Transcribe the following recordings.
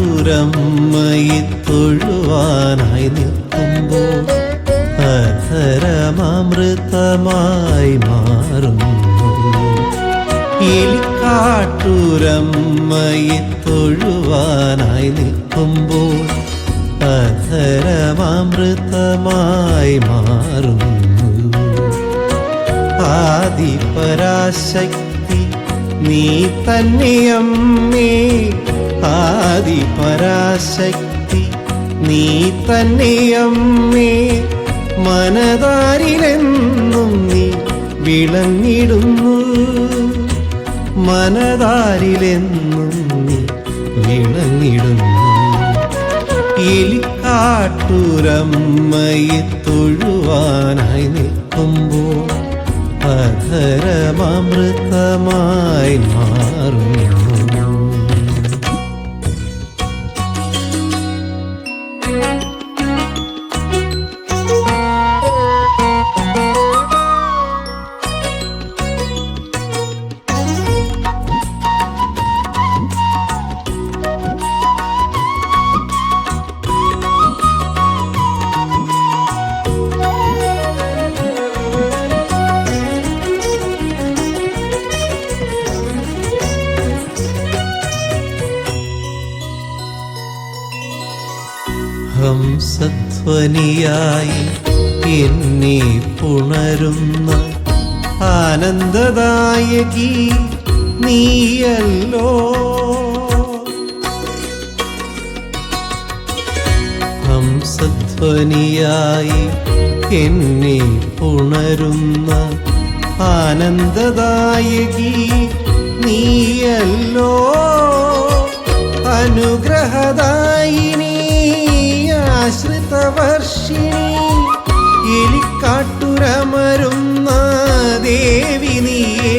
എലിക്കാട്ടുരമ്മയെ തൊഴുവാനായി നിൽക്കുമ്പോൾ അധരമമൃതമായി മാറുന്നു. എലിക്കാട്ടുരമ്മയെ തൊഴുവാനായി നിൽക്കുമ്പോൾ അധരമമൃതമായി മാറുന്നു. ആദിപരാശക്തി നീ തന്നെയമ്മേ, ആദിപരാശക്തി നീ തന്നെയമ്മേ, മനതാരിലെന്നും നീ വിളങ്ങിടുന്നു, മനതാരിലെന്നും നീ വിളങ്ങിടുന്നു. എലിക്കാട്ടുരമ്മയെ തൊഴുവാനായി നിൽക്കുമ്പോൾ അധരമമൃതമായി മാറുന്നു. ഹംസധ്വനിയായി എന്നെ പുണരുന്ന ആനന്ദദായകി നീയല്ലോ. ഹംസധ്വനിയായി എന്നെ പുണരുന്ന ആനന്ദദായകി നീയല്ലോ. അനുഗ്രഹദായിനി ആശ്രിതവർഷിണി എലിക്കാട്ടുരമരുന്ന ദേവി നീയേ.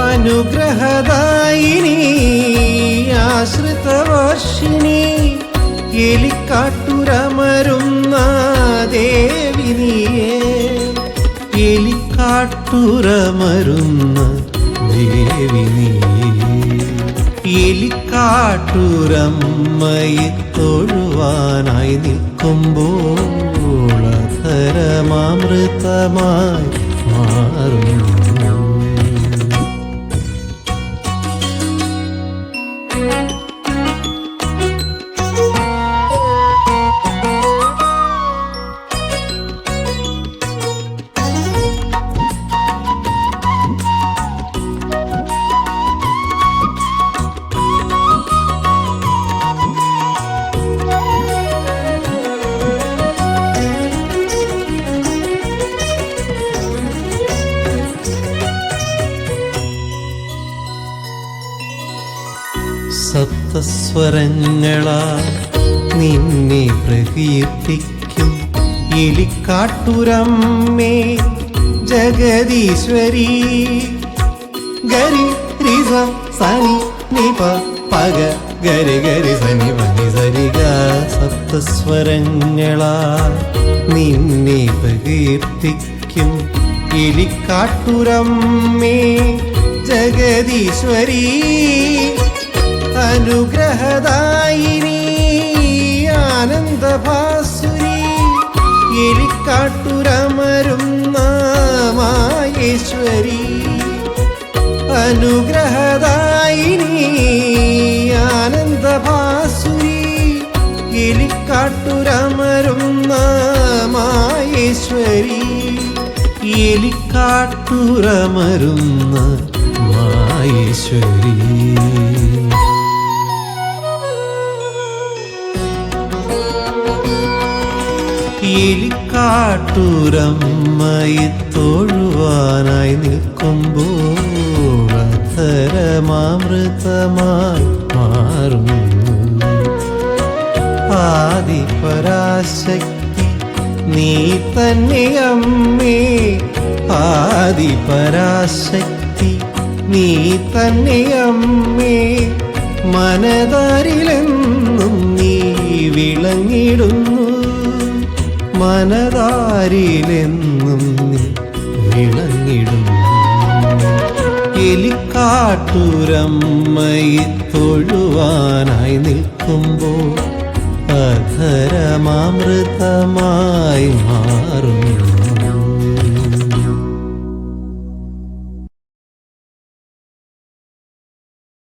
അനുഗ്രഹദായിനി ആശ്രിതവർഷിണി എലിക്കാട്ടുരമരുന്ന ദേവി നീയേ. എലിക്കാട്ടുരമരുന്ന ദേവി നീയേ. എലിക്കാട്ടുരമ്മയെ തൊഴുവാനായി നിൽക്കുമ്പോൾ അധരമമൃതമായി മാറുന്നു. സപ്തസ്വരങ്ങളാൽ നിന്നെ പ്രകീർത്തിക്കും എലിക്കാട്ടുരമ്മേ ജഗദീശ്വരി. ഗരി റിസ സനി നിപ പഗ ഗരി ഗരി സനി പനി സരിഗ. സപ്തസ്വരങ്ങളാൽ നിന്നെ പ്രകീർത്തിക്കും എലിക്കാട്ടുരമ്മേ ജഗദീശ്വരി. അനുഗ്രഹദായിനി ആനന്ദഭാസുരി എലിക്കാട്ടുരമരുന്ന മായേശ്വരി. അനുഗ്രഹദായിനി ആനന്ദഭാസുരി എലിക്കാട്ടുരമരുന്ന മായേശ്വരി. എലിക്കാട്ടുരമരുന്ന മായേശ്വരി. എലിക്കാട്ടുരമ്മയെ തൊഴുവാനായി നിൽക്കുമ്പോൾ അധരമമൃതമായി മാറുന്നു. ആദിപരാശക്തി നീ തന്നെയമ്മേ, ആദിപരാശക്തി നീ തന്നെയമ്മേ, മനതാരിലെന്നും നീ വിളങ്ങിടുന്നു, മനതാരിലെന്നും നീ വിളങ്ങിടുന്നു. എലിക്കാട്ടൂരമ്മയെ തൊഴുവാനായി നിൽക്കുമ്പോൾ അധരമാമൃതമായി മാറുന്നു.